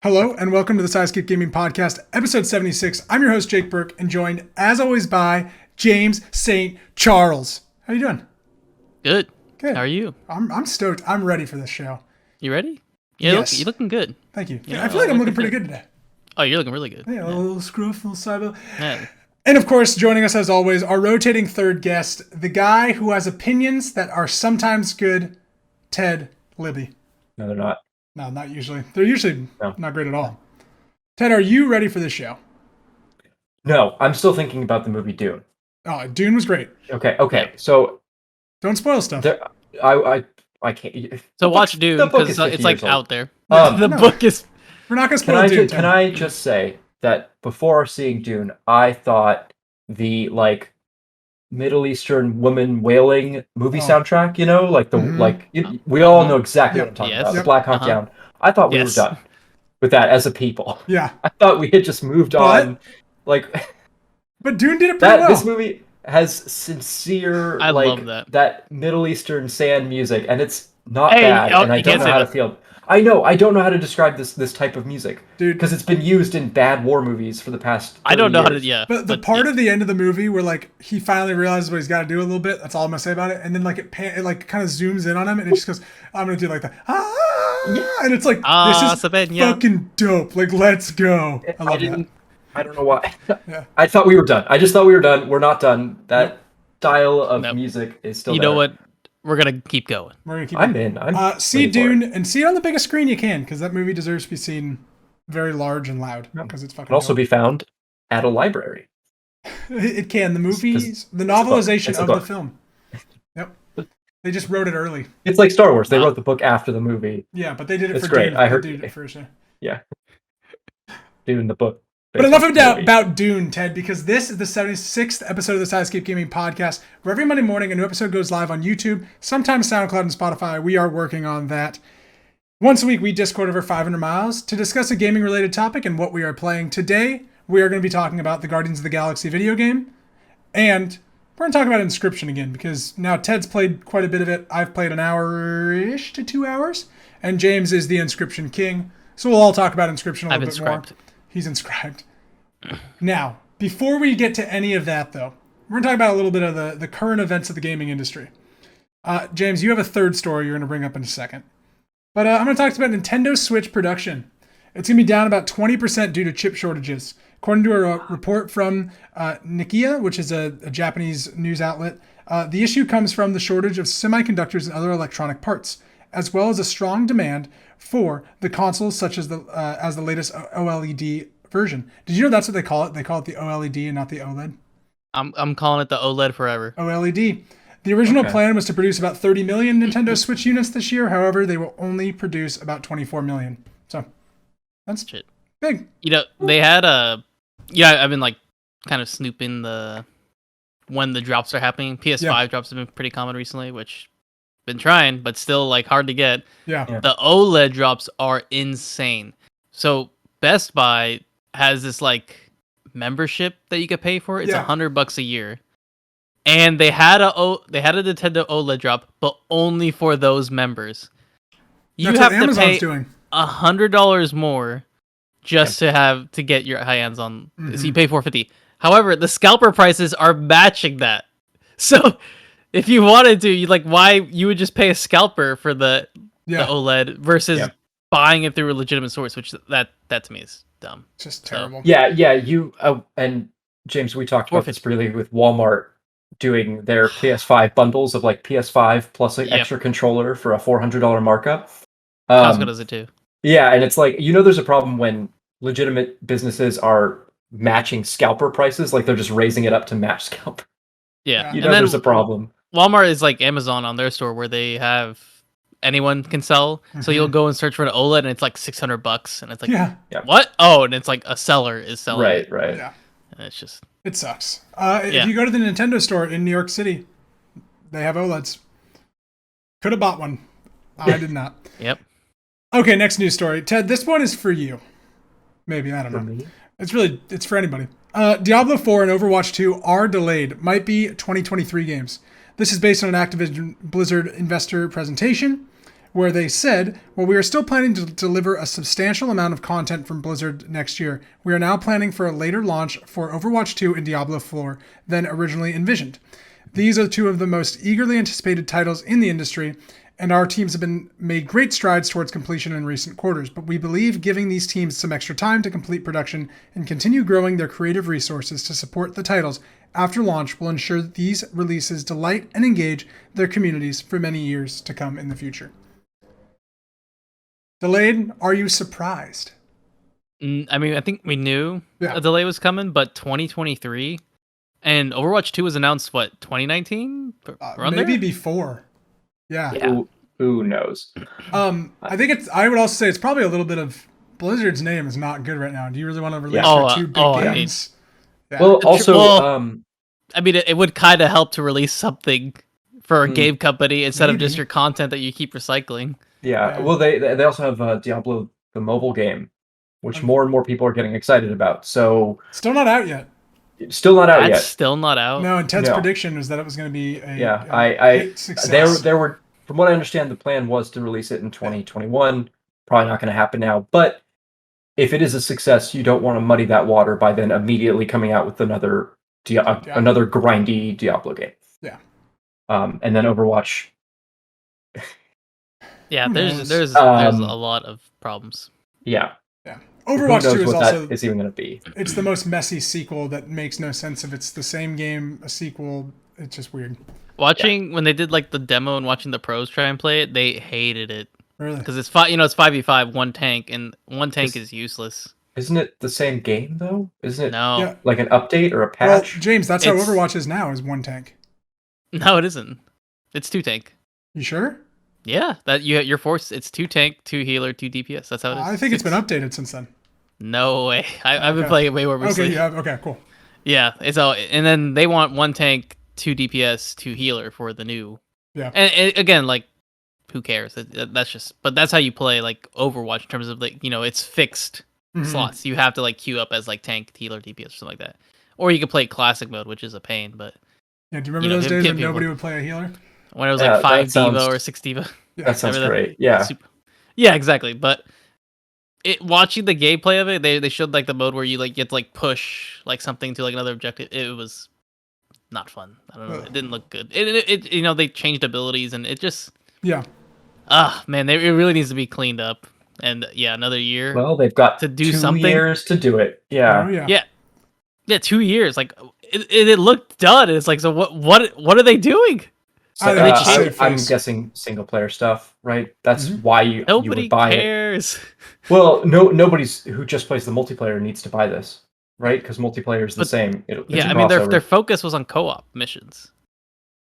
Hello and welcome to the Sidescape Gaming Podcast, episode 76. I'm your host, Jake Burke, and joined, as always, by James St. Charles. How you doing? Good. Good. How are you? I'm stoked. I'm ready for this show. You ready? Yeah, Yes. you're looking good. Thank you. Yeah, I feel like I'm looking pretty good today. Oh, you're looking really good. Yeah, a little scruff, a little cyber. Yeah. And of course, joining us as always, our rotating third guest, the guy who has opinions that are sometimes good, Ted Libby. No, they're not. No, not usually. They're usually No. not great at all. Ted, are you ready for this show? No, I'm still thinking about the movie Dune. Oh, Dune was great. Okay. Yeah. So Don't spoil stuff. there, I can't. So the watch book- Dune the book because is it's 50 like years old. out there. Um, The No. book is. We're not going to Can spoil I Dune, just, Ted. can I just say that before seeing Dune, I thought the Middle Eastern woman wailing movie Oh. soundtrack, like the Mhm. we all know exactly Yep. what I'm talking Yes. about. Yep. The Black Hawk Uh-huh. Down. I thought we Yes. were done with that as a people. Yeah. I thought we had just moved But- on. Like But Dune did it pretty that well. this movie has sincere I love that. Middle Eastern sand music, and it's not Hey, bad, oh, and I you don't can't know say how to that. feel. I don't know how to describe this type of music Dude, because it's been used in bad war movies for the past 30 I don't know how to. years. Yeah. but the part yeah. of the end of the movie where he finally realizes what he's got to do a little bit. That's all I'm gonna say about it. And then it kind of zooms in on him and it just goes, "I'm gonna do like the and it's like this is Sabenya. fucking dope. Like let's go." I love that. I don't know why. Yeah. I thought we were done. I just thought we were done. We're not done. That Nope. style of Nope. music is still You there. know what? We're gonna keep going. We're gonna keep. I'm in. I'm See ready for it. Dune and see it on the biggest screen you can because that movie deserves to be seen very large and loud because it's fucking. Can also dope. be found at a library. It can. The movies, the book. novelization It's a of the book. film. Yep. They just wrote it early. It's like Star Wars. They Wow. wose the book after the movie. Yeah, but they did it It's for great. Dune. I They heard- did it first. Yeah. Yeah. Dune the book. But based enough on of the doubt movie. about Dune, Ted, because this is the 76th episode of the Sidescape Gaming Podcast, where every Monday morning a new episode goes live on YouTube, sometimes SoundCloud and Spotify. We are working on that. Once a week, we Discord over 500 miles to discuss a gaming-related topic and what we are playing. Today, we are going to be talking about the Guardians of the Galaxy video game, and we're going to talk about Inscryption again, because now Ted's played quite a bit of it. I've played an hour-ish to 2 hours, and James is the Inscryption king, so we'll all talk about Inscryption a I've little bit more. inscribed. He's inscribed. Now, before we get to any of that, though, we're going to talk about a little bit of the current events of the gaming industry. James, you have a third story you're going to bring up in a second. But I'm going to talk about Nintendo Switch production. It's going to be down about 20% due to chip shortages. According to a report from Nikkei, which is a Japanese news outlet, the issue comes from the shortage of semiconductors and other electronic parts, as well as a strong demand for the consoles such as the latest OLED version. Did you know that's what they call it? They call it the OLED and not the OLED. I'm calling it the OLED forever. OLED. The original Okay. plan was to produce about 30 million Nintendo Switch units this year. However, they will only produce about 24 million. So that's Shit. big. You know they had a. Yeah, I've been kind of snooping when the drops are happening. PS5 drops have been pretty common recently, which been trying, but still hard to get. Yeah. Yeah. The OLED drops are insane. So Best Buy has this membership that you could pay for. It's Yeah. $100 a year, and they had a Nintendo OLED drop, but only for those members. You That's have what to Amazon's pay doing. $100 more just to get your hands on. So Mhm. you pay $450. However, the scalper prices are matching that. So if you wanted to, you would just pay a scalper for the Yeah. OLED versus Yeah. buying it through a legitimate source, which that to me is dumb. Just terrible. Yeah. You and James, we talked about this briefly with Walmart doing their PS5 bundles of PS5 plus an Yep. extra controller for a $400 markup. Costco does it too. Yeah, and it's there's a problem when legitimate businesses are matching scalper prices, they're just raising it up to match scalper. Yeah, You and You know then there's a problem. Walmart is like Amazon on their store where they have anyone can sell. So you'll go and search for an OLED and it's $600, and it's Yeah. what? Oh, and it's a seller is selling it. Right. Yeah. And it's just It sucks. If you go to the Nintendo store in New York City, they have OLEDs. Could have bought one. I did not. yep. Okay, next news story. Ted, this one is for you. Maybe, I don't For know. me? It's for anybody. Diablo 4 and Overwatch 2 are delayed. Might be 2023 games. This is based on an Activision Blizzard investor presentation, where they said, "While we are still planning to deliver a substantial amount of content from Blizzard next year, we are now planning for a later launch for Overwatch 2 and Diablo 4 than originally envisioned. These are two of the most eagerly anticipated titles in the industry, and our teams have made great strides towards completion in recent quarters, but we believe giving these teams some extra time to complete production and continue growing their creative resources to support the titles after launch will ensure that these releases delight and engage their communities for many years to come in the future." Delayed, are you surprised? I mean, I think we knew Yeah. a delay was coming, but 2023 and Overwatch 2 was announced, what, 2019? Maybe before. Yeah. Who knows? I think I would also say it's probably a little bit of Blizzard's name is not good right now. Do you really want to release Yeah. your two big yeah. games? Yeah. Well, also, I mean, it would kind of help to release something for a game company instead of just Maybe. your content that you keep recycling. yeah. Well, they also have Diablo, the mobile game, which more and more people are getting excited about. So Still not out yet. it's still not out That's yet. still not out. No, and Ted's No. prediction was that it was going to be a hit success. There were, from what I understand, the plan was to release it in 2021. Probably not going to happen now. But if it is a success, you don't want to muddy that water by then immediately coming out with another grindy Diablo game. Yeah. And then Overwatch. Yeah, Who there's knows? there's a lot of problems. Yeah. Overwatch Who knows 2 is what also that is even going to be. it's the most messy sequel that makes no sense if it's the same game, a sequel. It's just weird. Watching when they did like the demo and watching the pros try and play it, they hated it Really. because it's 5v5, one tank, and one tank is useless. Isn't it the same game though? Isn't it No, Yeah. like an update or a Well, patch? James, that's how It's- Overwatch is now, is one tank. no, it isn't. It's two tank. You sure? Yeah, that your force. It's two tank, two healer, two DPS. That's how it is. I think it's been updated since then. No way. I've been Okay. playing it way more Okay, recently. yeah, okay, cool. Yeah, it's all, and then they want one tank, two DPS, two healer for the new. Yeah. And again, like, who cares? That's just, but that's how you play like Overwatch in terms of like, it's fixed Mhm. slots. You have to like queue up as like tank, healer, DPS, or something like that. Or you could play classic mode, which is a pain. But Yeah, do you remember those days when nobody would play a healer? when it was Yeah, like 5 that sounds- diva or 6 diva. Yeah. That sounds Remember that? great. Yeah. Yeah, exactly. But watching the gameplay of it, they showed like the mode where you like get to like push like something to like another objective. It was not fun. I don't know. Ugh. It didn't look good. It they changed abilities and it just Yeah. man, it really needs to be cleaned up. And yeah, another year. Well, they've got To do 2 something? years to do it. Yeah. Oh, yeah. Yeah, 2 years. Like it looked done. It's like, so what are they doing? So, I think it's just save I'm face. guessing single player stuff, right? That's Mhm. why you Nobody would buy it. cares. Well, nobody's who just plays the multiplayer needs to buy this, right? Because multiplayer is the But- same. It's Yeah, a I mean crossover. their focus was on co-op missions.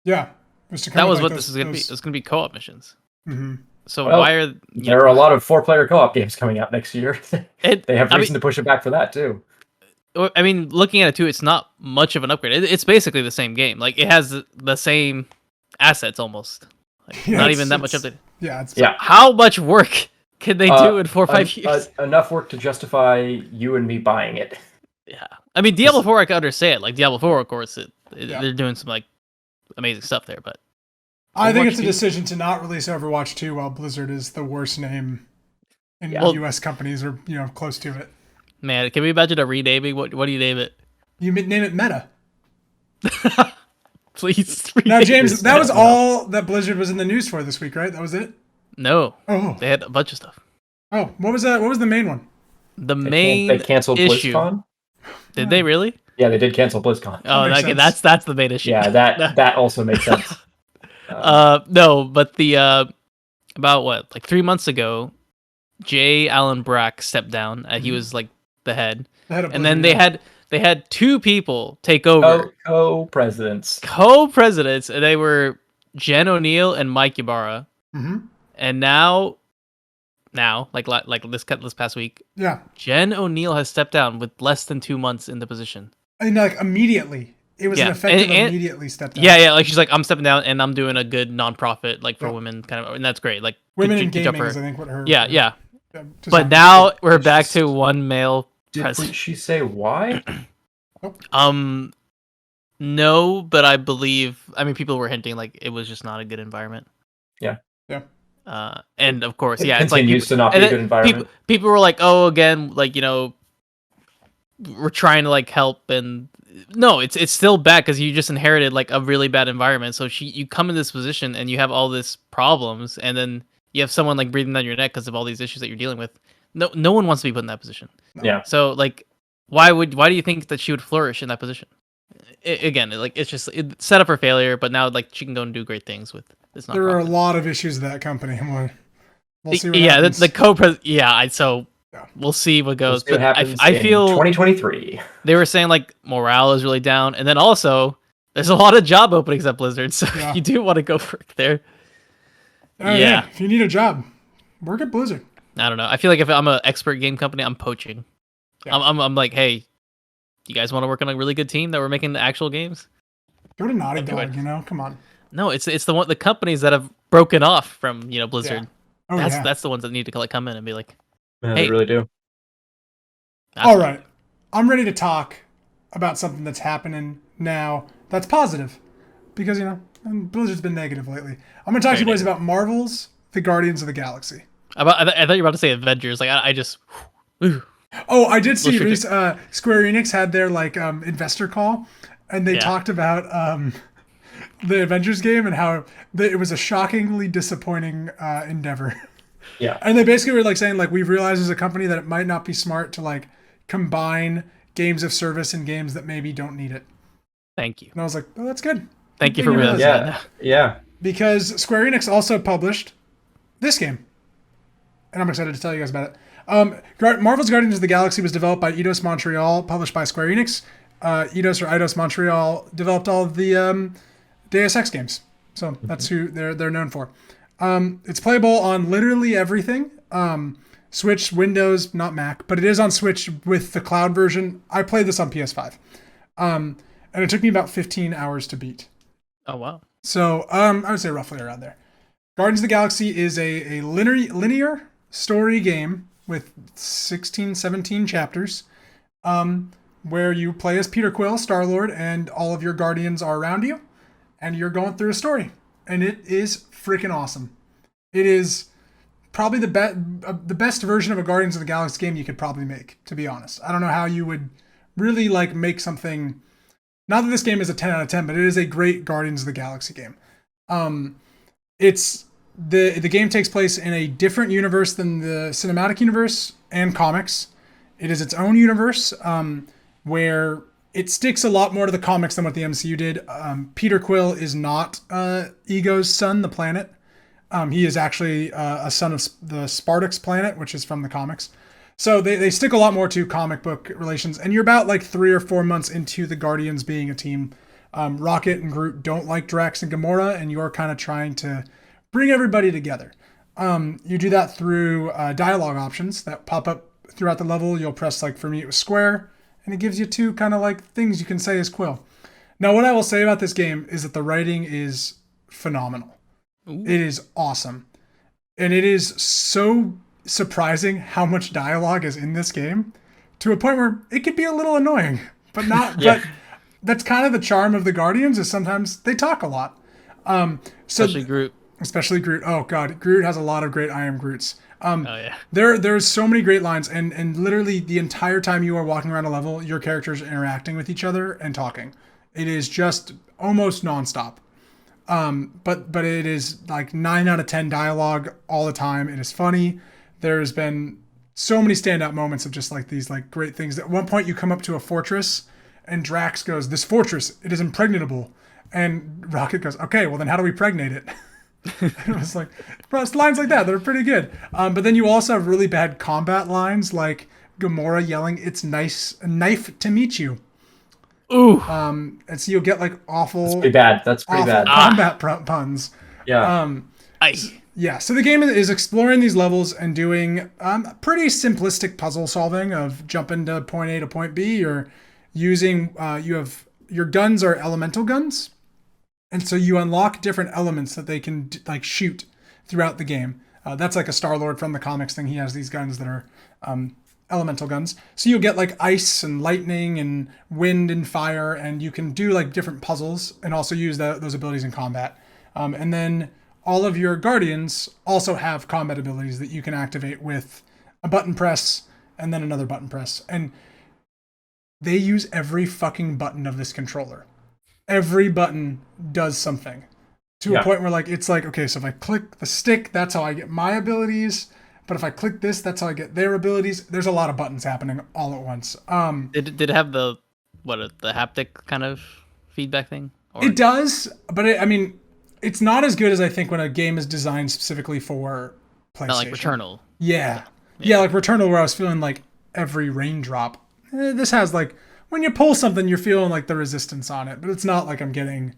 Yeah. Was to That was what this was gonna be. It was gonna be co-op missions. Mm-hmm. So Well, why are There are a lot of 4-player co-op games coming out next year. it? They have I mean, reason to push it back for that too. I mean, looking at it too, it's not much of an upgrade. It's basically the same game. Like it has the same assets almost. Like, Yeah, not it's- even that much it's- update. Yeah. It's, Yeah. How much work can they do in 4 or 5 years? Enough work to justify you and me buying it. Yeah, I mean Diablo 4, I can understand. Like Diablo 4, of course, Yeah. they're doing some like amazing stuff there. But I think Overwatch it's a 2? decision to not release Overwatch 2 while Blizzard is the worst name in Yeah. U.S. companies or close to it. man, can we imagine a renaming? What do you name it? You name it Meta. Please. Now, rename James, it. that was all that Blizzard was in the news for this week, right? That was it. No, Oh, they had a bunch of stuff. what was that? What was the main one? The main They canceled issue. BlizzCon. Did they really? Yeah, they did cancel BlizzCon. Oh, makes okay, sense. that's the main issue. Yeah, that also makes sense. No, but the about what, like 3 months ago, J. Allen Brack stepped down. He was like the head, The head of and then Blizzard, they had two people take over, Co-presidents. co-presidents, and they were Jen O'Neill and Mike Ybarra. Mhm. And now, like this past week, Yeah, Jen O'Neill has stepped down with less than 2 months in the position. and like immediately, it was an Yeah, effective and- immediately step down. Yeah, like she's like, I'm stepping down and I'm doing a good nonprofit like for Yeah. women kind of, and that's great. Like Women good in job gaming for is, I her. think, what her. Yeah. just But sounds now good. we're back to one male Did president. she say why? No, but I believe. I mean, people were hinting like it was just not a good environment. And of course, It yeah, it's like continues to not be and a then good environment. People were like, oh, again, like we're trying to like help, and no, it's still bad because you just inherited like a really bad environment. So you come in this position and you have all this problems, and then you have someone like breathing down your neck because of all these issues that you're dealing with. No one wants to be put in that position. Yeah. So like, why do you think that she would flourish in that position? Again, like it's just set up for failure. But now like she can go and do great things with this. There are a nonprofit. lot of issues with that company. We'll see what Yeah, happens. the co-president. Yeah, Yeah. we'll see what goes. We'll see what But happens I in feel 2023. they were saying like morale is really down, and then also there's a lot of job openings at Blizzard, so Yeah. you do want to go work there. Oh, yeah. If you need a job, work at Blizzard. I don't know. I feel like if I'm an expert game company, I'm poaching. Yeah. I'm like, hey, you guys want to work on a really good team that we're making the actual games? Go to Naughty do it. Dog, come on. No, it's the companies that have broken off from Blizzard. Yeah. Oh, That's the ones that need to like come in and be like, Yeah, hey, they really do. all right. I'm ready to talk about something that's happening now that's positive. Because, Blizzard's been negative lately. I'm going to talk to you boys about Marvel's The Guardians of the Galaxy. I thought you were about to say Avengers. Like I just. Oh, I did see Square Enix had their investor call, and they talked about the Avengers game and how it was a shockingly disappointing endeavor. Yeah. And they basically were like saying like we've realized as a company that it might not be smart to like combine games of service and games that maybe don't need it. Thank you. And I was like, oh, that's good. Thank you for realizing that. Yeah. Because Square Enix also published this game. And I'm excited to tell you guys about it. Marvel's Guardians of the Galaxy was developed by Eidos Montreal, published by Square Enix. Eidos Montreal developed all of the Deus Ex games. So that's who they're known for. It's playable on literally everything. Switch, Windows, not Mac, but it is on Switch with the cloud version. I played this on PS5. And it took me about 15 hours to beat. Oh, wow. So I would say roughly around there. Guardians of the Galaxy is a linear story game with 16, 17 chapters, where you play as Peter Quill, Star-Lord, and all of your Guardians are around you, and you're going through a story. And it is freaking awesome. It is probably the best version of a Guardians of the Galaxy game you could probably make, to be honest. I don't know how you would really make something. Not that this game is a 10 out of 10, but it is a great Guardians of the Galaxy game. It's the game takes place in a different universe than the cinematic universe and comics. It is its own universe where it sticks a lot more to the comics than what the MCU did. Peter Quill is not Ego's son, the planet. He is actually a son of the Spartax planet, which is from the comics. So they stick a lot more to comic book relations. And you're about 3 or 4 months into the Guardians being a team. Rocket and Groot don't like Drax and Gamora, and you're kind of trying to bring everybody together. You do that through dialogue options that pop up throughout the level. You'll press, for me, it was square, and it gives you two kind of things you can say as Quill. Now, what I will say about this game is that the writing is phenomenal. Ooh. It is awesome. And it is so surprising how much dialogue is in this game to a point where it could be a little annoying, but not. Yeah. But that's kind of the charm of the Guardians is sometimes they talk a lot. Especially Groot. Especially Groot. Oh God, Groot has a lot of great I am Groots. Oh yeah. There's so many great lines, and literally the entire time you are walking around a level, your characters are interacting with each other and talking. It is just almost nonstop. But it is 9 out of 10 dialogue all the time. It is funny. There's been so many standout moments of just these great things. At one point you come up to a fortress and Drax goes, "This fortress, it is impregnable." And Rocket goes, "Okay, well then how do we pregnate it?" It was it's lines like that are pretty good. But then you also have really bad combat lines like Gamora yelling, "It's nice to meet you." Ooh. And so you'll get awful. That's pretty bad. That's pretty bad. Combat puns. Yeah. Yeah. So the game is exploring these levels and doing pretty simplistic puzzle solving of jumping to point A to point B, or using your guns are elemental guns, and so you unlock different elements that they can shoot throughout the game. That's like a Star-Lord from the comics thing. He has these guns that are elemental guns. So you'll get ice and lightning and wind and fire, and you can do different puzzles and also use those abilities in combat. And then all of your guardians also have combat abilities that you can activate with a button press and then another button press. And they use every fucking button of this controller. Every button does something to a point where like it's like, okay, so if I click the stick, that's how I get my abilities. But if I click this, that's how I get their abilities. There's a lot of buttons happening all at once. Did it have the haptic kind of feedback thing? Or? It does, but I mean, it's not as good as I think when a game is designed specifically for PlayStation. Not like Returnal. Yeah, like Returnal, where I was feeling like every raindrop. This has like when you pull something, you're feeling like the resistance on it, but it's not like I'm getting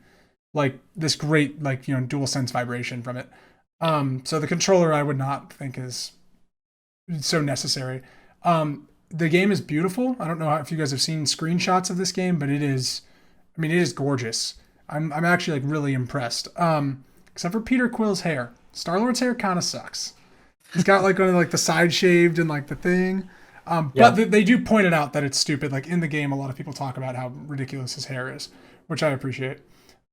like this great like dual sense vibration from it. So the controller I would not think is so necessary. The game is beautiful. I don't know if you guys have seen screenshots of this game, but it is gorgeous. I'm actually like really impressed. Except for Peter Quill's hair. Star-Lord's hair kind of sucks. He's got like one of like the side shaved and like the thing. But they do point it out that it's stupid. Like in the game, a lot of people talk about how ridiculous his hair is, which I appreciate.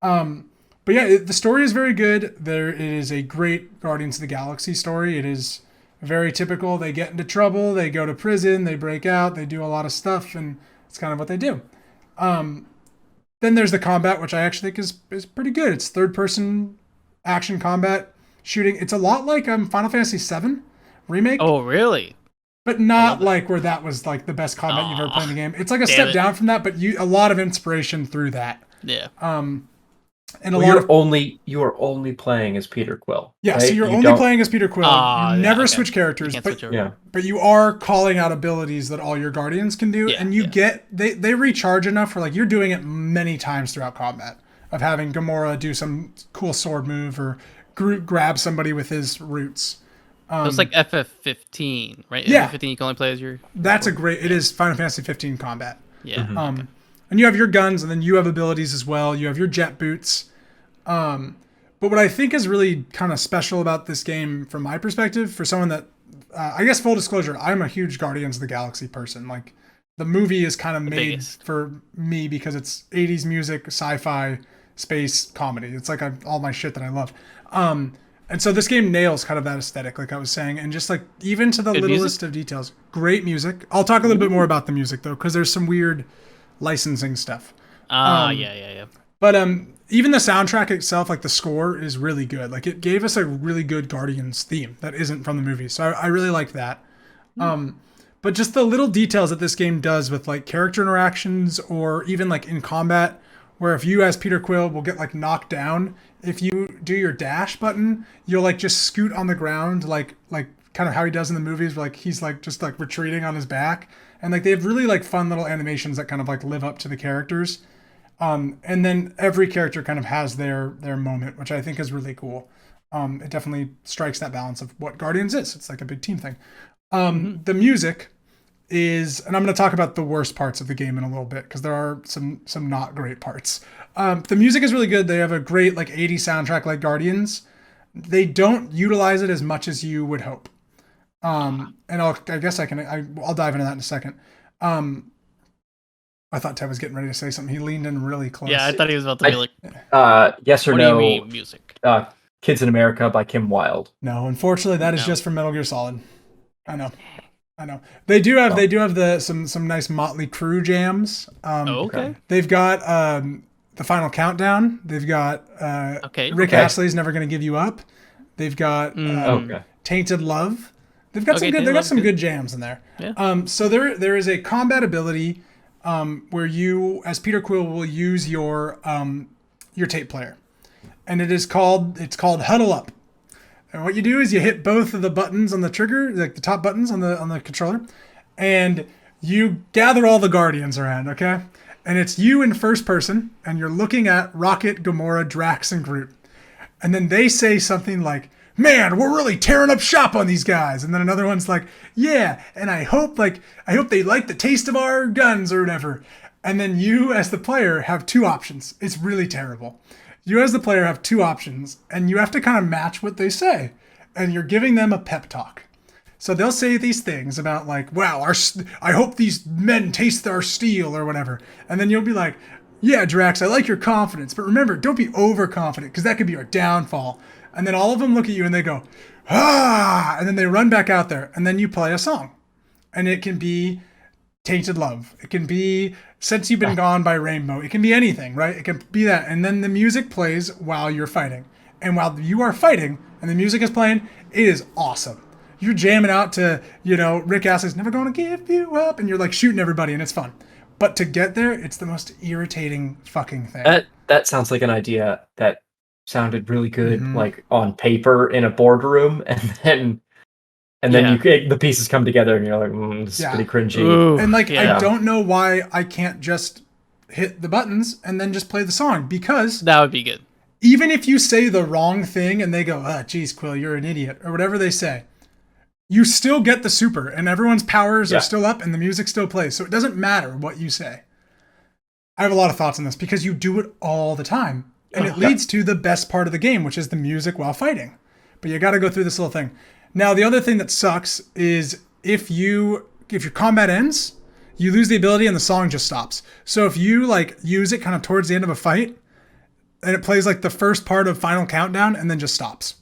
But yeah, the story is very good. It is a great Guardians of the Galaxy story. It is very typical. They get into trouble, they go to prison, they break out, they do a lot of stuff, and it's kind of what they do. Then there's the combat, which I actually think is pretty good. It's third-person action combat shooting. It's a lot like Final Fantasy VII Remake. Oh, really? But not like where that was like the best combat you've ever played in the game. It's like a step down from that, but a lot of inspiration through that. Yeah. And you are only playing as Peter Quill. Yeah, right? so you're only playing as Peter Quill. You never switch characters, but but you are calling out abilities that all your guardians can do, and you get they recharge enough for like you're doing it many times throughout combat of having Gamora do some cool sword move or Groot grab somebody with his roots. So it's like FF15, right? Yeah, FF15 you can only play as your. That's a great. It is Final Fantasy 15 combat. Yeah. Okay. And you have your guns, and then you have abilities as well. You have your jet boots. But what I think is really kind of special about this game, from my perspective, for someone that, I guess full disclosure, I'm a huge Guardians of the Galaxy person. Like, the movie is kind of made for me because it's 80s music, sci-fi, space, comedy. It's like all my shit that I love. And so this game nails kind of that aesthetic, like I was saying, and just like even to the littlest of details. Great music. I'll talk a little bit more about the music though, because there's some weird licensing stuff. Yeah. But even the soundtrack itself, like the score, is really good. Like it gave us a really good Guardians theme that isn't from the movie, so I really like that. But just the little details that this game does with like character interactions, or even like in combat, where if you as Peter Quill will get like knocked down, if you do your dash button, you'll like just scoot on the ground, like kind of how he does in the movies, where like he's like just like retreating on his back, and like they have really like fun little animations that kind of like live up to the characters. And then every character kind of has their moment, which I think is really cool. It definitely strikes that balance of what Guardians is. It's like a big team thing. The music is, and I'm going to talk about the worst parts of the game in a little bit, because there are some not great parts. The music is really good. They have a great like 80s soundtrack like Guardians. They don't utilize it as much as you would hope. And I'll dive into that in a second. I thought Ted was getting ready to say something. He leaned in really close. Yeah, I thought he was about to be like, yes or what no? Do you mean music? Kids in America by Kim Wilde. No, unfortunately, that is just from Metal Gear Solid. I know. They do have some nice Motley Crue jams. Okay. They've got the Final Countdown. They've got Rick Astley's Never Gonna Give You Up. They've got Tainted Love. They've got some good jams in there. Yeah. So there is a combat ability where you, as Peter Quill, will use your tape player, and it's called Huddle Up. And what you do is you hit both of the buttons on the trigger, like the top buttons on the controller, and you gather all the Guardians around, okay? And it's you in first person, and you're looking at Rocket, Gamora, Drax, and Groot. And then they say something like, "Man, we're really tearing up shop on these guys." And then another one's like, "Yeah, and I hope they like the taste of our guns or whatever." And then you as the player have two options. It's really terrible. You as the player have two options, and you have to kind of match what they say. And you're giving them a pep talk. So they'll say these things about like, "Wow, I hope these men taste our steel," or whatever. And then you'll be like, "Yeah, Drax, I like your confidence, but remember, don't be overconfident, because that could be our downfall." And then all of them look at you and they go, ah, and then they run back out there, and then you play a song. And it can be Tainted Love. It can be Since You've Been Gone by Rainbow. It can be anything, right? It can be that. And then the music plays while you're fighting. And while you are fighting and the music is playing, it is awesome. You're jamming out to, Rick Astley's Never Gonna Give You Up, and you're like shooting everybody, and it's fun. But to get there, it's the most irritating fucking thing. That sounds like an idea that sounded really good, like on paper in a boardroom, and then the pieces come together, and you're like, this is pretty cringy. Ooh, and I don't know why I can't just hit the buttons and then just play the song, because that would be good. Even if you say the wrong thing and they go, geez, Quill, you're an idiot, or whatever they say, you still get the super, and everyone's powers are still up, and the music still plays. So it doesn't matter what you say. I have a lot of thoughts on this because you do it all the time. And it leads to the best part of the game, which is the music while fighting. But you got to go through this little thing. Now, the other thing that sucks is if your combat ends, you lose the ability and the song just stops. So if you use it kind of towards the end of a fight, and it plays the first part of Final Countdown and then just stops.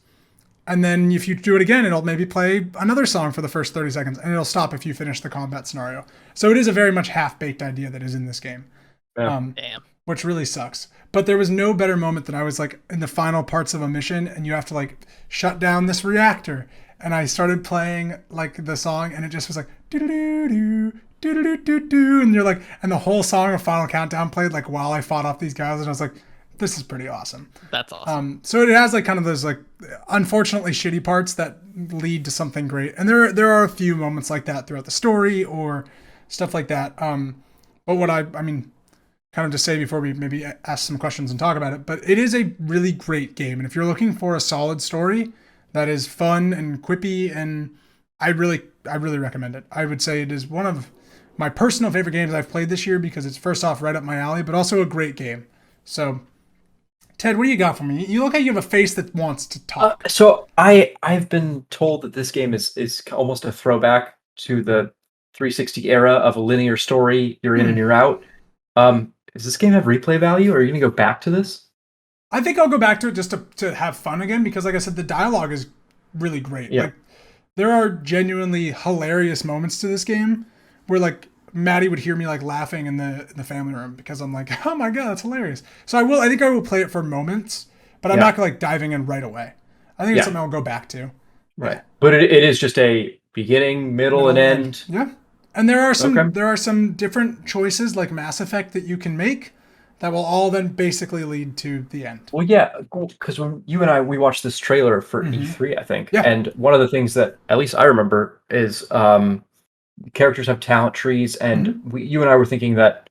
And then if you do it again, it'll maybe play another song for the first 30 seconds, and it'll stop if you finish the combat scenario. So it is a very much half-baked idea that is in this game. Damn. Which really sucks. But there was no better moment than I was in the final parts of a mission, and you have to shut down this reactor. And I started playing the song, and it just was do do do do do do do do, and you're and the whole song of Final Countdown played while I fought off these guys, and I was like, this is pretty awesome. That's awesome. So it has kind of those unfortunately shitty parts that lead to something great, and there are a few moments like that throughout the story or stuff like that. But what I mean, kind of to say before we maybe ask some questions and talk about it, but it is a really great game, and if you're looking for a solid story that is fun and quippy, and I really recommend it. I would say it is one of my personal favorite games I've played this year because it's first off right up my alley, but also a great game. So, Ted, what do you got for me? You look like you have a face that wants to talk. So I've been told that this game is almost a throwback to the 360 era of a linear story. You're in and you're out. Does this game have replay value, or are you going to go back to this? I think I'll go back to it just to have fun again, because like I said, the dialogue is really great. Yeah. There are genuinely hilarious moments to this game where Maddie would hear me laughing in the family room because I'm oh my God, that's hilarious. So I think I will play it for moments, but I'm not diving in right away. I think it's something I'll go back to. Right. But it is just a beginning, middle and end. Yeah. And there are some different choices like Mass Effect that you can make that will all then basically lead to the end. Well, yeah, because when you and we watched this trailer for E3, I think, Yeah. and one of the things that at least I remember is characters have talent trees, and you and I were thinking that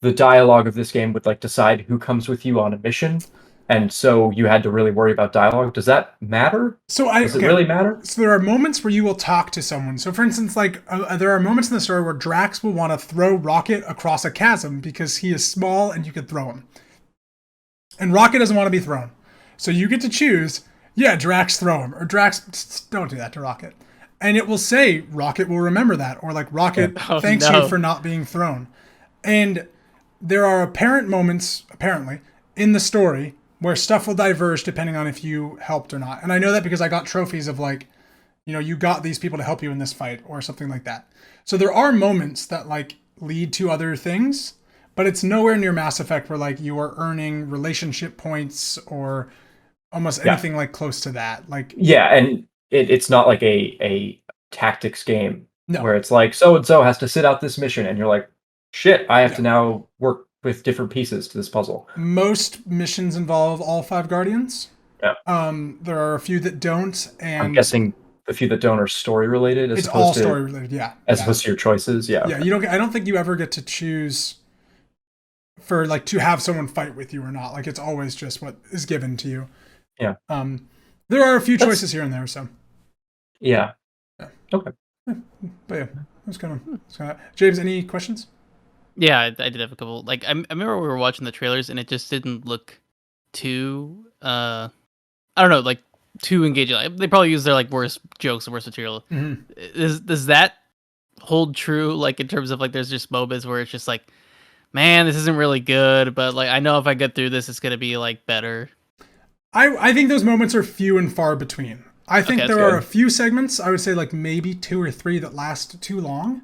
the dialogue of this game would decide who comes with you on a mission, and so you had to really worry about dialogue. Does that matter? Does it really matter? So there are moments where you will talk to someone. So for instance, there are moments in the story where Drax will want to throw Rocket across a chasm because he is small and you could throw him. And Rocket doesn't want to be thrown. So you get to choose, Drax, throw him. Or Drax, don't do that to Rocket. And it will say, Rocket will remember that. Or Rocket, thanks you for not being thrown. And there are apparent moments, apparently, in the story where stuff will diverge depending on if you helped or not. And I know that because I got trophies of you got these people to help you in this fight or something like that. So there are moments that lead to other things, but it's nowhere near Mass Effect where you are earning relationship points or almost anything close to that. And it's not a tactics game where it's so-and-so has to sit out this mission and you're shit, I have to now work with different pieces to this puzzle. Most missions involve all 5 Guardians. Yeah. There are a few that don't, and I'm guessing the few that don't are story related. It's all story related, yeah. As opposed to your choices, yeah. Yeah, I don't think you ever get to choose for to have someone fight with you or not. It's always just what is given to you. Yeah. There are a few choices here and there, so. Yeah. Okay. Yeah. But yeah, that's kind of. James, any questions? Yeah, I did have a couple. I remember we were watching the trailers and it just didn't look too I don't know, too engaging. They probably use their worst jokes, worst material. Does that hold true in terms of there's just moments where it's just man, this isn't really good, but I know if I get through this it's going to be better? I think those moments are few and far between. I think Okay, there that's are good. a few segments, I would say like maybe 2 or 3 that last too long.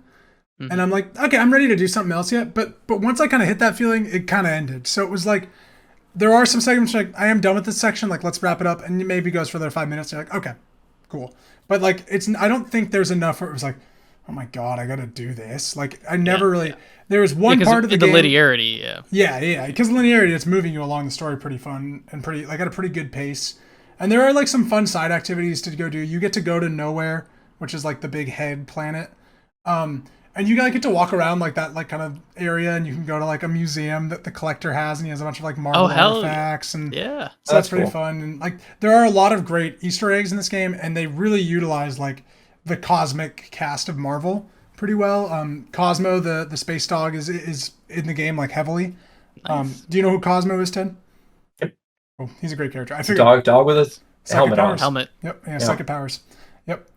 Mhm. And I'm like, okay, I'm ready to do something else yet. But once I kind of hit that feeling, it kind of ended. So it was like, there are some segments like, I am done with this section. Like, let's wrap it up. And it maybe goes for another 5 minutes. You're like, okay, cool. But like, I don't think there's enough where it was like, oh my God, I got to do this. Like, I never really, there was one part of the game. linearity, yeah. Yeah. Because linearity, it's moving you along the story pretty fun and pretty, like, at a pretty good pace. And there are like some fun side activities to go do. You get to go to Nowhere, which is like the big head planet. And you like get to walk around like that, like kind of area, and you can go to like a museum that the collector has, and he has a bunch of like Marvel artifacts, and yeah. so that's pretty cool. fun. And like there are a lot of great Easter eggs in this game, and they really utilize like the cosmic cast of Marvel pretty well. Cosmo, the space dog, is in the game like heavily. Nice. Do you know who Cosmo is, Ted? Yep. Oh, he's a great character. I figured Dog with a psychic helmet on. powers. Helmet. Yep, yeah, Yeah. psychic powers. Yep.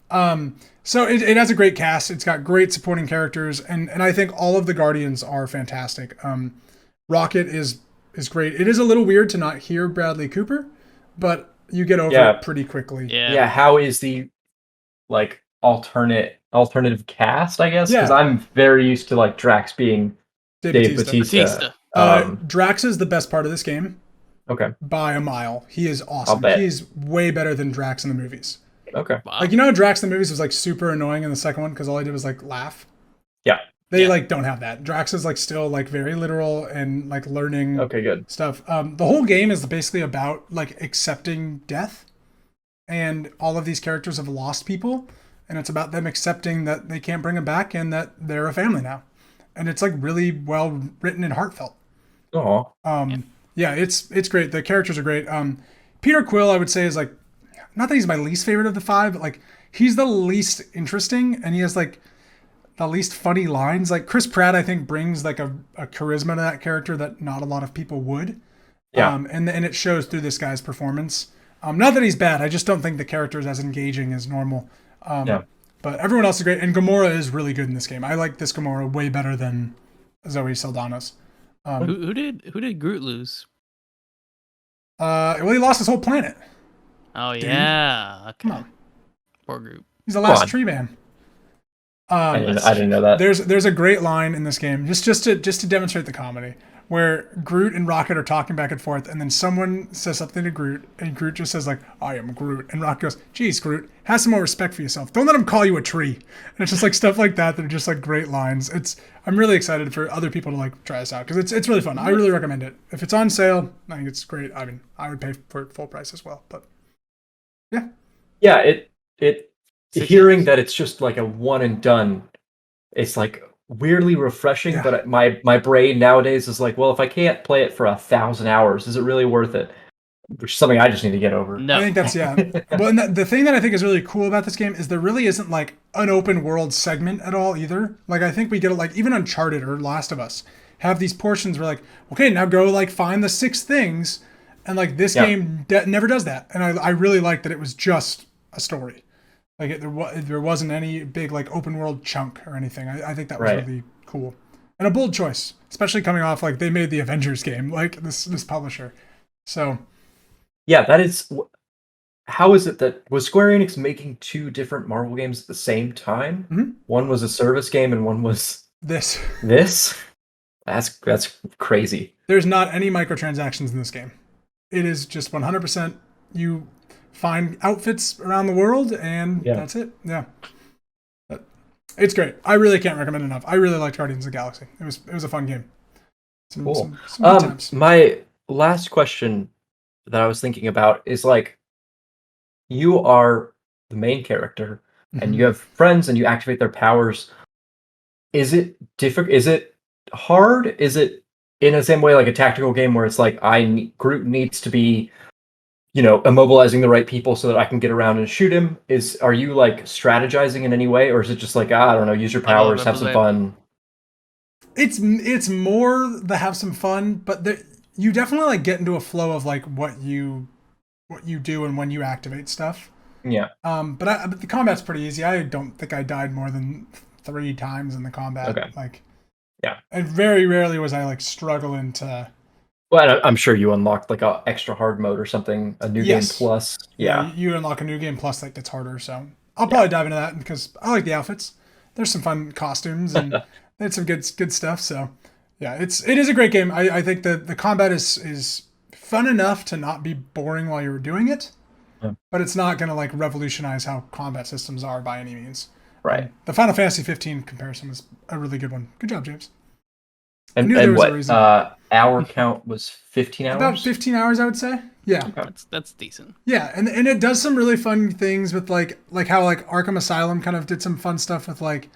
So it has a great cast. It's got great supporting characters, and I think all of the Guardians are fantastic. Rocket is great. It is a little weird to not hear Bradley Cooper, but you get over it pretty quickly. Yeah. Yeah, how is the like alternative cast, I guess? Because Yeah. I'm very used to like Drax being Dave Batista. Bautista. Drax is the best part of this game Okay. by a mile. He is awesome. bet. He's way better than Drax in the movies. Okay. Wow. Like, you know how Drax in the movies was like super annoying in the second one because all I did was like laugh? Yeah. They Yeah. like don't have that. Drax is like still like very literal and like learning Okay, good. stuff. The whole game is basically about like accepting death, and all of these characters have lost people, and it's about them accepting that they can't bring them back and that they're a family now, and it's like really well written and heartfelt. Oh. Yeah, it's great. The characters are great. Peter Quill, I would say, is like, not that he's my least favorite of the 5, but like he's the least interesting, and he has like the least funny lines. Like Chris Pratt, I think, brings like a charisma to that character that not a lot of people would. Yeah. And it shows through this guy's performance. Not that he's bad. I just don't think the character is as engaging as normal. Yeah. But everyone else is great, and Gamora is really good in this game. I like this Gamora way better than Zoe Saldana's. Who did Groot lose? Well, he lost his whole planet. Oh Dude. yeah. Okay. Come on. Poor Groot. He's the Come last on. tree man. I didn't know that. There's a great line in this game just to demonstrate the comedy where Groot and Rocket are talking back and forth, and then someone says something to Groot, and Groot just says like, "I am Groot," and Rocket goes, "Geez, Groot, have some more respect for yourself. Don't let him call you a tree." And it's just like stuff like that that are just like great lines. I'm really excited for other people to like try this out because it's really fun. I really recommend it. If it's on sale, I think it's great. I mean, I would pay for it full price as well, but yeah. Yeah, it $6. hearing that it's just like a one and done, it's like weirdly refreshing. Yeah. But my brain nowadays is like, well, if I can't play it for 1,000 hours, is it really worth it? Which is something I just need to get over. No. I think that's, yeah. Well, and the thing that I think is really cool about this game is there really isn't like an open world segment at all either. Like, I think we get it, like, even Uncharted or Last of Us have these portions where, like, okay, now go, like, find the 6 things. And, like, this game never does that. And I really like that it was just a story. Like, there wasn't any big, like, open world chunk or anything. I think that was really cool. And a bold choice, especially coming off, like, they made the Avengers game, like, this publisher. So... Yeah, that is. How is it that was Square Enix making 2 different Marvel games at the same time? Mm-hmm. One was a service game and one was this. That's crazy. There's not any microtransactions in this game. It is just 100% you find outfits around the world and that's it. Yeah. But it's great. I really can't recommend it enough. I really liked Guardians of the Galaxy. It was a fun game. Cool. Some good times. My last question that I was thinking about is like, you are the main character and you have friends and you activate their powers. Is it difficult? Is it hard? Is it in the same way like a tactical game where it's like Groot needs to be, immobilizing the right people so that I can get around and shoot him? Are you like strategizing in any way, or is it just like, I don't know, use your powers, have some fun? It's more the have some fun, but you definitely like get into a flow of like what you do and when you activate stuff. Yeah. But the combat's pretty easy. I don't think I died more than 3 times in the combat. Okay. Like, yeah. And very rarely was I like struggling to Well, I'm sure you unlocked like a extra hard mode or something, a new game Yes. plus. Yeah, Yeah. you unlock a new game plus that gets harder. So I'll Yeah. probably dive into that because I like the outfits. There's some fun costumes and they had some good stuff. So yeah, it is a great game. I think the combat is fun enough to not be boring while you're doing it, Yeah. but it's not gonna like revolutionize how combat systems are by any means. Right. The Final Fantasy 15 comparison was a really good one. Good job, James. And knew there was a what? reason. Hour count was 15 hours. About 15 hours, I would say. Yeah. Okay. That's decent. Yeah, and it does some really fun things with like how like Arkham Asylum kind of did some fun stuff with like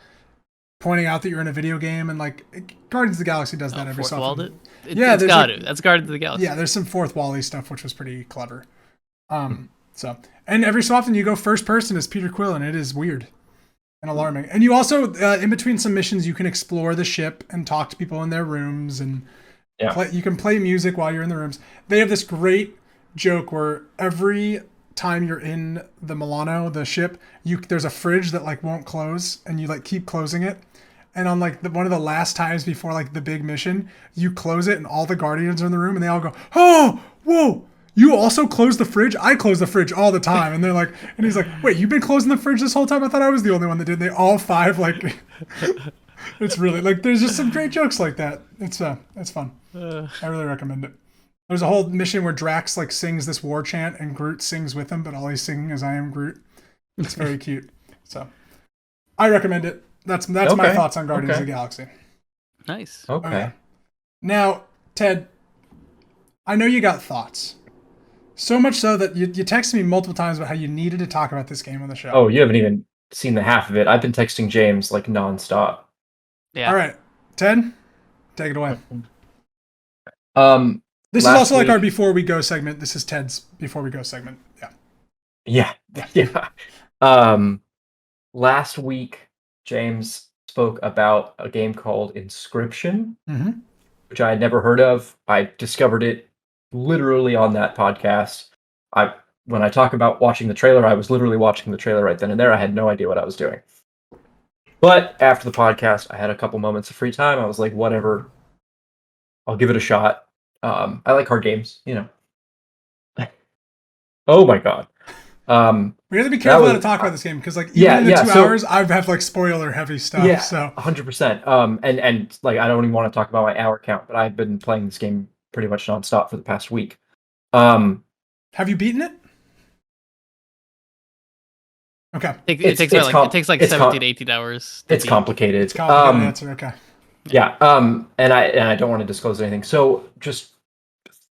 pointing out that you're in a video game, and like Guardians of the Galaxy does that every so Fourth-walled often. it? Yeah, it's there's got like- to. That's Guardians of the Galaxy. Yeah, there's some fourth Wally stuff which was pretty clever. So and every so often you go first person as Peter Quill, and it is weird and alarming. And you also in between some missions you can explore the ship and talk to people in their rooms, and you can play music while you're in the rooms. They have this great joke where every time you're in the Milano, the ship, there's a fridge that like won't close, and you like keep closing it. And on like one of the last times before like the big mission, you close it, and all the Guardians are in the room, and they all go, "Oh, whoa! You also close the fridge? I close the fridge all the time." And they're like, and he's like, "Wait, you've been closing the fridge this whole time? I thought I was the only one that did." And they all five like, it's really like there's just some great jokes like that. It's fun. I really recommend it. There's a whole mission where Drax like sings this war chant, and Groot sings with him, but all he's singing is "I am Groot." It's very cute. So I recommend it. That's my thoughts on Guardians of the Galaxy. Nice. Okay. Now, Ted, I know you got thoughts. So much so that you texted me multiple times about how you needed to talk about this game on the show. Oh, you haven't even seen the half of it. I've been texting James like nonstop. Yeah. All right, Ted, take it away. This is Last also like week- our Before We Go segment. This is Ted's Before We Go segment. Yeah. Yeah. Last week, James spoke about a game called Inscryption, Mm-hmm. which I had never heard of. I discovered it literally on that podcast. When I talk about watching the trailer, I was literally watching the trailer right then and there. I had no idea what I was doing. But after the podcast, I had a couple moments of free time. I was like, whatever, I'll give it a shot. I like hard games, you know. Oh my god. We have to be careful how to talk about this game because, like, even in the 2 hours, I have like spoiler heavy stuff. Yeah, so 100%. And like, I don't even want to talk about my hour count, but I've been playing this game pretty much nonstop for the past week. Have you beaten it? Okay. It takes like 17 to 18 hours. It's complicated. It's complicated answer. Okay. Yeah. And I don't want to disclose anything. So just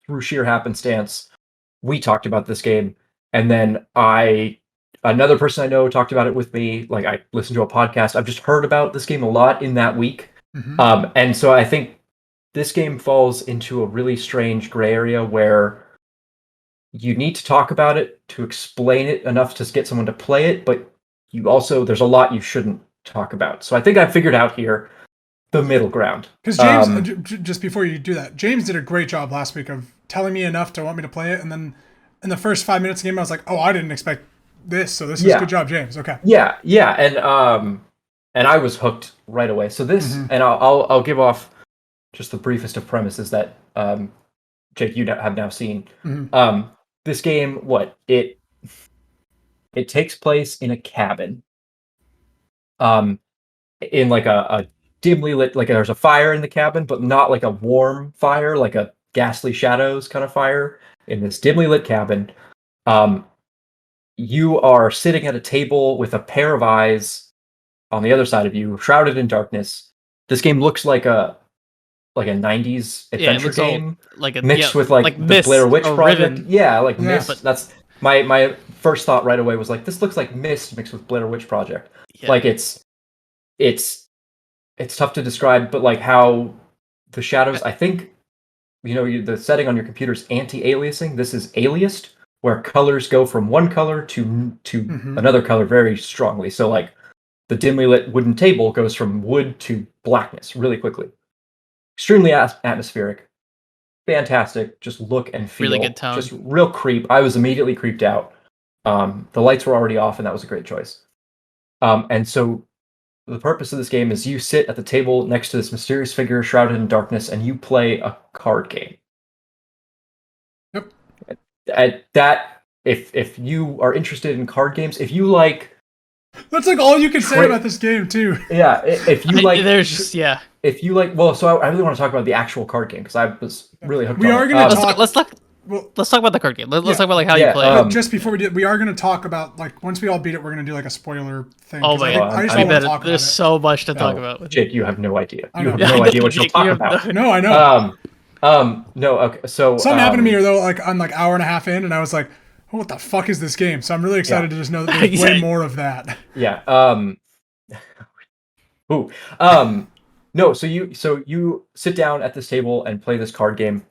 through sheer happenstance, we talked about this game, and then another person I know talked about it with me. Like, I listened to a podcast. I've just heard about this game a lot in that week. Mm-hmm. And so I think this game falls into a really strange gray area where you need to talk about it to explain it enough to get someone to play it, but there's a lot you shouldn't talk about. So I think I figured out here the middle ground. Because James, just before you do that, James did a great job last week of telling me enough to want me to play it, and then in the first 5 minutes of the game, I was like, "Oh, I didn't expect this." So this is good job, James. Okay. Yeah, and I was hooked right away. So this, and I'll give off just the briefest of premises that Jake, you have now seen. Mm-hmm. This game, it takes place in a cabin, in like a dimly lit, like there's a fire in the cabin, but not like a warm fire, like a ghastly shadows kind of fire. In this dimly lit cabin, you are sitting at a table with a pair of eyes on the other side of you, shrouded in darkness. This game looks like a 90s adventure game, mixed with like the Blair Witch Project. Riven. Yeah, like Myst. But That's my first thought right away was like, this looks like Myst mixed with Blair Witch Project. Yeah. Like it's tough to describe, but like how the shadows, I think, the setting on your computer is anti-aliasing. This is aliased, where colors go from one color to another color very strongly. So like the dimly lit wooden table goes from wood to blackness really quickly. Extremely atmospheric, fantastic. Just look and feel. Really good tone. Just real creep. I was immediately creeped out. The lights were already off, and that was a great choice. And so the purpose of this game is you sit at the table next to this mysterious figure shrouded in darkness, and you play a card game. that if you are interested in card games, if you like, That's like all you can say about this game too. yeah, if you like, there's just if you like, well, so I really want to talk about the actual card game because I was really hooked. We on are it. going to let's talk. Well, Let's talk about the card game. Let's yeah. talk about like how you Yeah, play. but just before we do, we are going to talk about like once we all beat it, we're going to do like a spoiler thing. Oh 'cause my I god! just I want to bet talk about there's it. so much to talk Oh, about. Jake, you have no idea. I You know. have no idea what you'll talk about. No, I know. No, okay, so Something happened to me, though. Like I'm like hour and a half in, and I was like, oh, "What the fuck is this game?" So I'm really excited to just know that there's way more of that. Yeah. Ooh. No. So you sit down at this table and play this card game.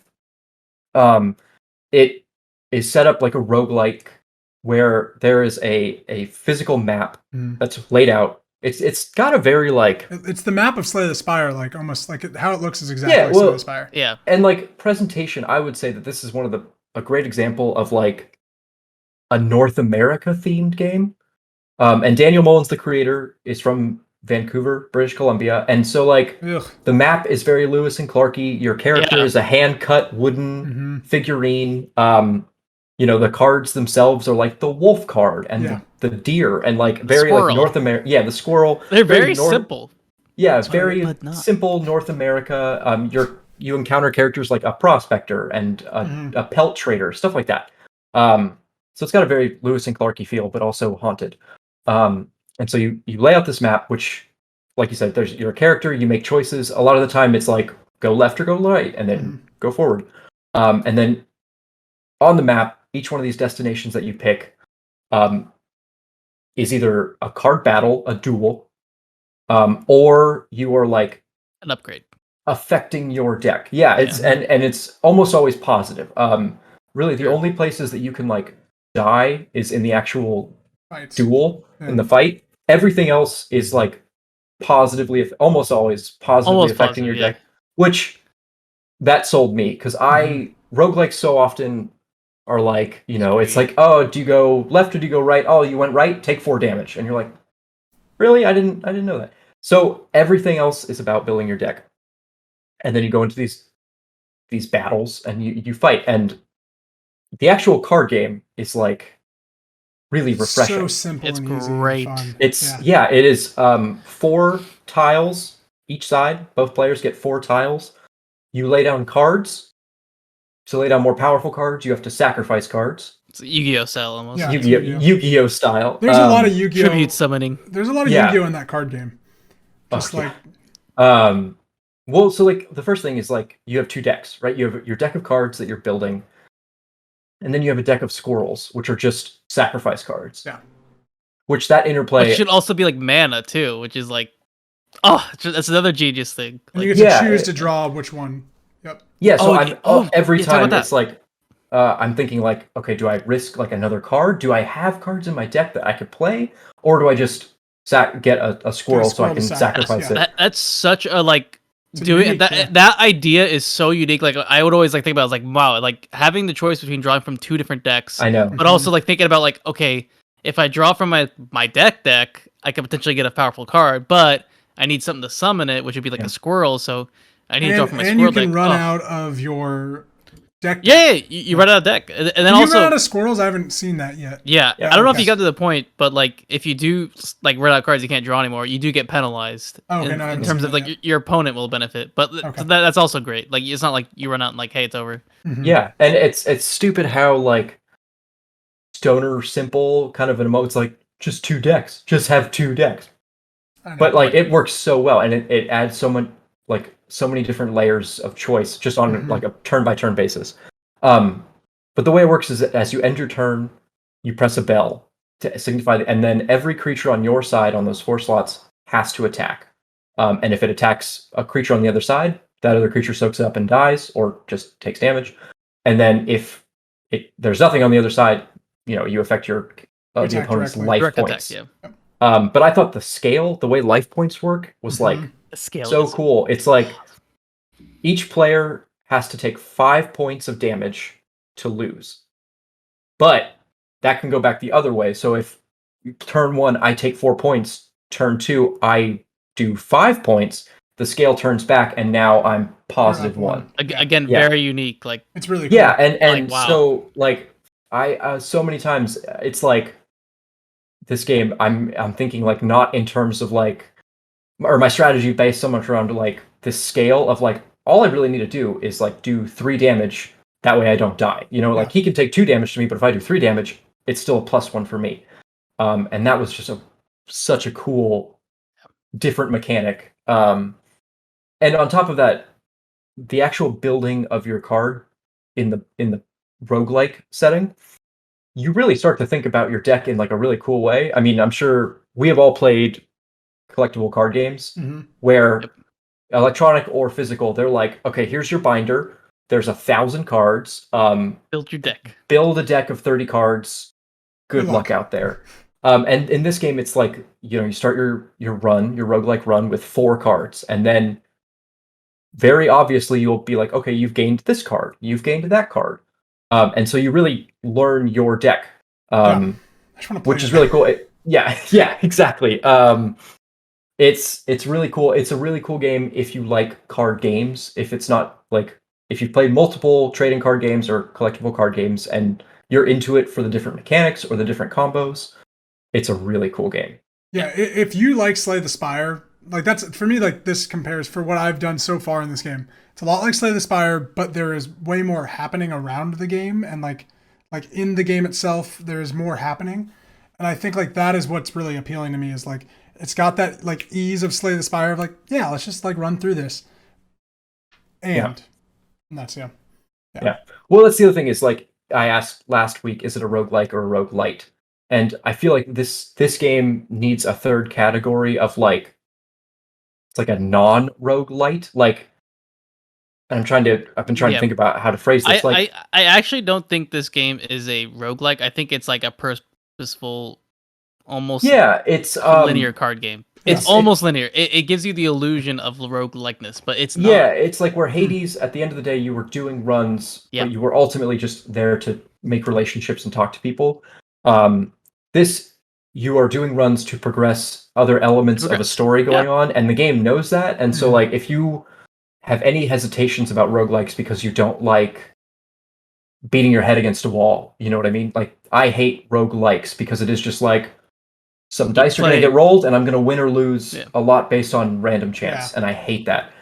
It is set up like a roguelike where there is a physical map that's laid out. It's got a very like it's the map of Slay the Spire, like almost like how it looks is exactly like Slay the Spire. Yeah. And like presentation, I would say that this is one of a great example of like a North America themed game. And Daniel Mullins, the creator, is from Vancouver, British Columbia, and so like the map is very Lewis and Clarky. Your character is a hand cut wooden figurine. The cards themselves are like the wolf card and the deer and like very like North America. Yeah, the squirrel. They're very simple. Yeah, very simple North America. You encounter characters like a prospector and a pelt trader, stuff like that. So it's got a very Lewis and Clarky feel, but also haunted. And so you lay out this map, which, like you said, there's your character. You make choices. A lot of the time, it's like go left or go right, and then go forward. And then on the map, each one of these destinations that you pick is either a card battle, a duel, or you are like an upgrade affecting your deck. Yeah, it's and it's almost always positive. Really, the only places that you can like die is in the actual duel in the fight. Everything else is like almost always positively affecting your deck, which that sold me because roguelikes so often are like, it's like, oh, do you go left or do you go right? Oh, you went right, take 4 damage, and you're like, really? I didn't know that. So everything else is about building your deck, and then you go into these battles and you fight, and the actual card game is like really refreshing. So simple. It's and great. Easy and fun. It is 4 tiles each side. Both players get 4 tiles. You lay down cards. To lay down more powerful cards, you have to sacrifice cards. It's Yu-Gi-Oh style almost. Yeah, Yu-Gi-Oh style. There's a lot of Yu-Gi-Oh tribute summoning. There's a lot of Yu-Gi-Oh in that card game. Well, so like the first thing is like you have 2 decks, right? You have your deck of cards that you're building, and then you have a deck of squirrels, which are just sacrifice cards. Yeah. Which that interplay Which should also be like mana too, which is like, that's another genius thing. And you get to choose to draw which one. Yep. Yeah. So every time it's like, I'm thinking like, okay, do I risk like another card? Do I have cards in my deck that I could play, or do I just get a squirrel so I can sacrifice it? That's such a like. Doing that idea is so unique. Like I would always like think about it, like wow, like having the choice between drawing from 2 different decks. I know, but also like thinking about like, okay, if I draw from my deck, I could potentially get a powerful card, but I need something to summon it, which would be like a squirrel. So I need to draw from my squirrel deck. And you can run out of your deck. Yeah, you run out of deck, and then also you run out of squirrels. I haven't seen that yet. Yeah, I don't know if you got to the point, but like if you do like run out of cards you can't draw anymore, you do get penalized. In terms of like your opponent will benefit, but that's also great. Like it's not like you run out and like, hey, it's over. Yeah, and it's stupid how like stoner simple kind of an emote. It's like just 2 decks, just have 2 decks. But like it works so well, and it adds so many different layers of choice just on like a turn by turn basis. But the way it works is that as you end your turn, you press a bell to signify and then every creature on your side on those 4 slots has to attack. And if it attacks a creature on the other side, that other creature soaks it up and dies or just takes damage. And then if there's nothing on the other side, you affect the opponent's life points. Attack, yeah. But I thought the way life points work was like so cool. It's like each player has to take 5 points of damage to lose. But that can go back the other way. So if turn 1 I take 4 points, turn 2 I do 5 points, the scale turns back and now I'm positive 1. Again, very unique. Like it's really cool. Yeah, and like, wow. So like I so many times it's like this game. I'm thinking like not in terms of like, or my strategy based so much around like this scale of like all I really need to do is like do 3 damage. That way I don't die. You know, like he can take 2 damage to me, but if I do 3 damage, it's still a +1 for me. And that was just such a cool, different mechanic. And on top of that, the actual building of your card in the roguelike setting, you really start to think about your deck in like a really cool way. I mean, I'm sure we have all played collectible card games where electronic or physical, they're like, okay, here's your binder. There's 1,000 cards. Build your deck. Build a deck of 30 cards. Good luck out there. And in this game, it's like, you know, you start your run, your roguelike run with 4 cards, and then very obviously you'll be like, okay, you've gained this card, you've gained that card. And so you really learn your deck. Which is really cool. Yeah, exactly. It's really cool. It's a really cool game if you like card games. If it's not like, if you've played multiple trading card games or collectible card games and you're into it for the different mechanics or the different combos, it's a really cool game. Yeah, if you like Slay the Spire, like that's for me, like this compares for what I've done so far in this game. It's a lot like Slay the Spire, but there is way more happening around the game, and like in the game itself, there's more happening. And I think like that is what's really appealing to me, is like it's got that like ease of Slay the Spire of like, yeah, let's just like run through this. And that's yeah. Well, that's the other thing is like I asked last week, is it a roguelike or a roguelite? And I feel like this game needs a third category of like, it's like a non-roguelite. Like, I've been trying to think about how to phrase this. I actually don't think this game is a roguelike. I think it's like a purposeful, almost it's linear card game. It's almost linear. It gives you the illusion of roguelikeness, but it's not. Yeah, it's like where Hades, at the end of the day, you were doing runs, but you were ultimately just there to make relationships and talk to people. This, you are doing runs to progress other elements of a story going on, and the game knows that. And so, like, if you have any hesitations about roguelikes because you don't like beating your head against a wall, you know what I mean? Like, I hate roguelikes because it is just like, some dice are going to get rolled, and I'm going to win or lose a lot based on random chance, and I hate that.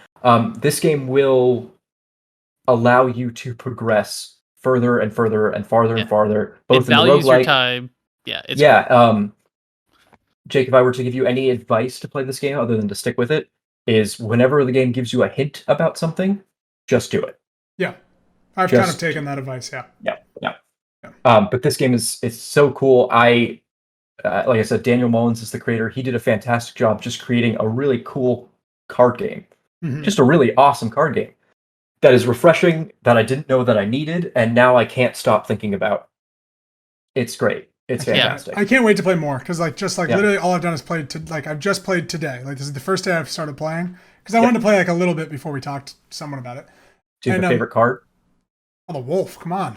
This game will allow you to progress further and further and farther and farther, both in the roguelike. Your time. Jake, if I were to give you any advice to play this game other than to stick with it, is whenever the game gives you a hint about something, just do it. Yeah. I've kind of taken that advice, Yeah. But this game it's so cool. Like I said, Daniel Mullins is the creator. He did a fantastic job just creating a really cool card game. Just a really awesome card game that is refreshing, that I didn't know that I needed, and now I can't stop thinking about. It's great. It's fantastic. I can't wait to play more, because literally all I've done is played I've just played today. Like, this is the first day I've started playing, because I wanted to play like a little bit before we talked to someone about it. Do you have a favorite card? Oh, the wolf! Come on.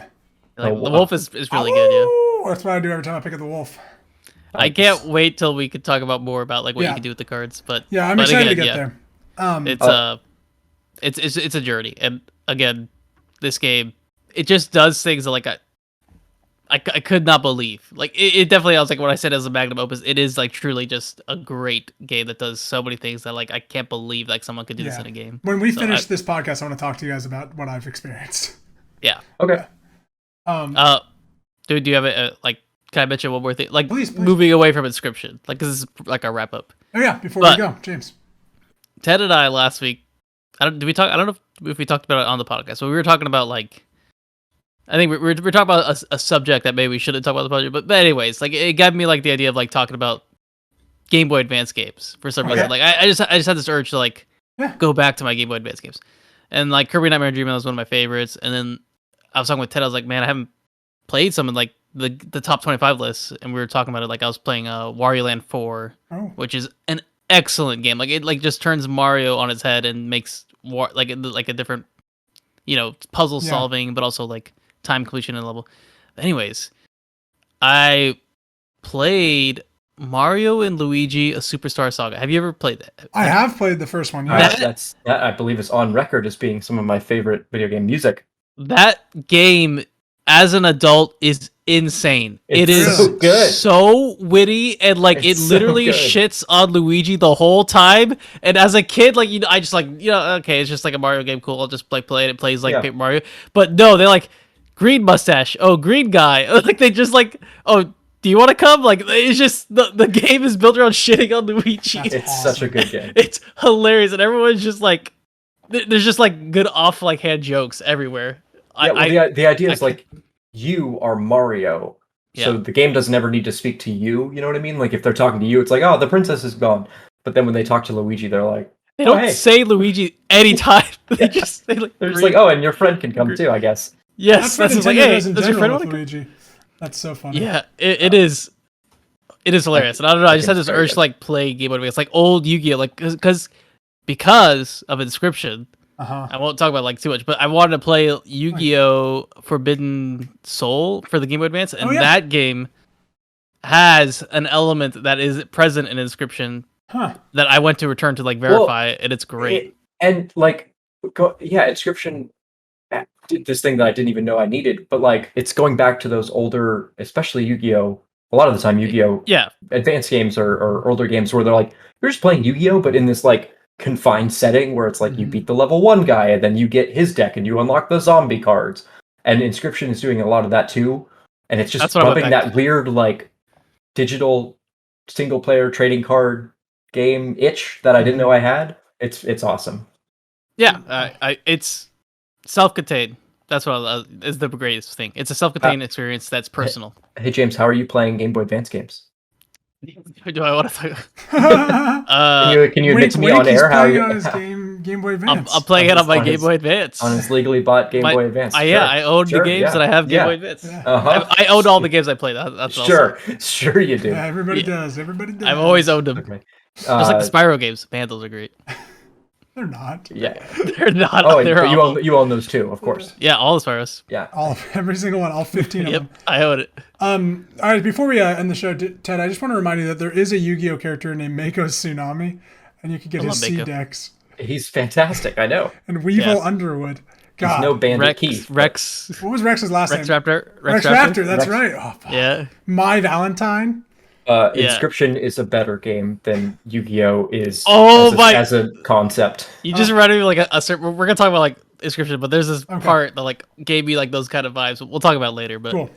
The wolf is really good. Yeah, that's what I do every time I pick up the wolf. I can't wait till we could talk about more about like what you can do with the cards. But I'm excited to get there. It's a journey, and again, this game, it just does things that like I could not believe. Like it definitely, I was like, when I said it as a magnum opus, it is like truly just a great game that does so many things that like I can't believe like someone could do this in a game. When we finish this podcast, I want to talk to you guys about what I've experienced. Yeah. Okay. Dude, do you have a like? Can I mention one more thing? Like, please. Moving away from Inscryption, like this is like our wrap up. Oh yeah, before we go, James. Ted and I last week, I don't know if we talked about it on the podcast, but we were talking about like, I think we're talking about a subject that maybe we shouldn't talk about the podcast, but anyways, like it got me like the idea of like talking about Game Boy Advance games for some reason. Like I just had this urge to like go back to my Game Boy Advance games, and like Kirby Nightmare Dreamland was one of my favorites, and then I was talking with Ted, I was like, man, I haven't played some in like the top 25 lists, and we were talking about it. Like I was playing Wario Land 4, which is an excellent game. Like it like just turns Mario on its head and makes like a different, puzzle solving, but also like time completion and level. Anyways, I played Mario and Luigi: A Superstar Saga. Have you ever played that? I have played the first one. That I believe is on record as being some of my favorite video game music. That game as an adult is insane. It's It is so good. so witty, and like It's it so literally good. shits on Luigi the whole time. And as a kid, like I just like okay, it's just like a Mario game, cool. I'll just play it. It plays like Yeah. Paper Mario. But no, they're like green mustache. Oh, green guy. Like they just like do you want to come? Like it's just the game is built around shitting on Luigi. That's It's awesome. such a good game. It's hilarious, and everyone's just like, there's just like good off like hand jokes everywhere. Yeah, well, the idea is I like you are Mario, so Yeah. the game doesn't ever need to speak to you. You know what I mean? Like if they're talking to you, it's like, oh, the princess is gone. But then when they talk to Luigi, they're like, They oh, don't hey. say Luigi anytime. They Yeah. just say like, They're just like, oh, and your friend can come too, I guess. yes, that's what just like, Nintendo hey, does in does your general friend with want to come? Luigi. That's so funny. Yeah, it is. It is hilarious, and I don't know. I just had It's this very urge good. to like play Game Boy Advance, like old Yu-Gi-Oh, like because of Inscryption. Uh-huh. I won't talk about like too much, but I wanted to play Yu-Gi-Oh! Forbidden Soul for the Game Boy Advance, and Oh, yeah. that game has an element that is present in Inscryption Huh. that I went to return to like verify, and it's great. And like, Inscription did this thing that I didn't even know I needed, but like, it's going back to those older, especially Yu-Gi-Oh. A lot of the time, Yu-Gi-Oh! Yeah, Advanced games or older games where they're like, you're just playing Yu-Gi-Oh, but in this like confined setting where it's like you Mhm. beat the level 1 guy and then you get his deck and you unlock the zombie cards. And Inscription is doing a lot of that too. And it's just That's what I went rubbing back that to. weird like digital single player trading card game itch that I didn't know I had. It's awesome. yeah. It's self-contained. That's what is the greatest thing. It's a self-contained experience that's personal. Hey James, how are you playing Game Boy Advance games? Do I want to talk? Can you admit to me on he's air how playing you on his Game Boy Advance. I'm playing it on my on Game his- Boy Advance. on his legally bought Game Boy Advance? Yeah, I own Sure, the games yeah, that I have Game yeah. Boy Advance. Yeah. Uh-huh. I own all the games I play. That's all. Sure you do. Yeah, everybody Yeah. does. Everybody does. I've always owned them. Okay. Just like the Spyro games. Man, those are great. They're not. Yeah. They're not. Oh, they're but awful. you own those too, of course. Yeah, all the Spyros. Yeah. Every single one, all 15 of Yep, them. I own it. All right, before we end the show, Ted, I just want to remind you that there is a Yu-Gi-Oh character named Mako Tsunami, and you can get I his love Mako. C-Dex. He's fantastic, I know. And Weevil Yeah. Underwood. He's God. no Bandit Keith. Rex. What was Rex's last Rex name? Raptor. Rex Raptor, that's Rex- right. Oh, fuck. Yeah. My Valentine. Yeah. Inscription is a better game than Yu-Gi-Oh is Oh as, my- as a concept. You just reminded me of, like a certain. We're gonna talk about like Inscription, but there's this Okay. part that like gave me like those kind of vibes. We'll talk about it later, but Cool.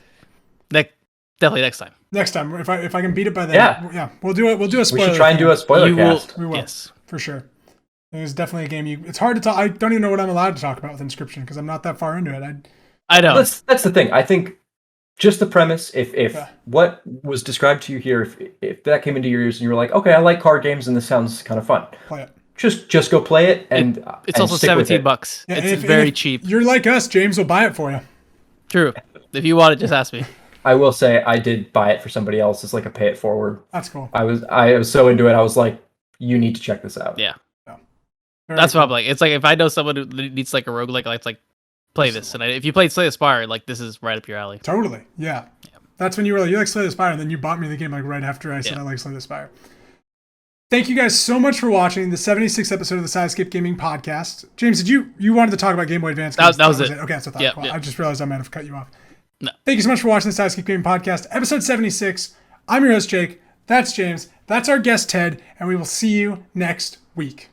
definitely next time. Next time, if I can beat it by then, Yeah. we'll do it. We'll do a spoiler. We should try and do a spoiler You will. cast. We will. Yes. For sure. It was definitely a game it's hard to talk. I don't even know what I'm allowed to talk about with Inscription because I'm not that far into it. I know. That's the thing. I think just the premise, if Yeah. what was described to you here, if that came into your ears and you were like, okay, I like card games and this sounds kind of fun, Play it. just go play it and It's and also stick with it. $17. Yeah, It's and very if cheap. You're like us, James will buy it for you. True. If you want it, just ask me. I will say I did buy it for somebody else. It's like a pay it forward. That's cool. I was so into it. I was like, you need to check this out. Yeah. Very That's cool. what I'm like. It's like if I know someone who needs like a roguelike, it's like play this. And if you played Slay the Spire, like this is right up your alley. Totally. Yeah. That's when you were like, you like Slay the Spire, and then you bought me the game like right after I said Yeah. I like Slay the Spire. Thank you guys so much for watching the 76th episode of the Sidescape Gaming Podcast. James, did you wanted to talk about Game Boy Advance games? That was it. Okay, that's what I thought. Yep, Well, yep. I just realized I might have cut you off. No. Thank you so much for watching the Sidescape Gaming Podcast, episode 76. I'm your host, Jake. That's James. That's our guest, Ted, and we will see you next week.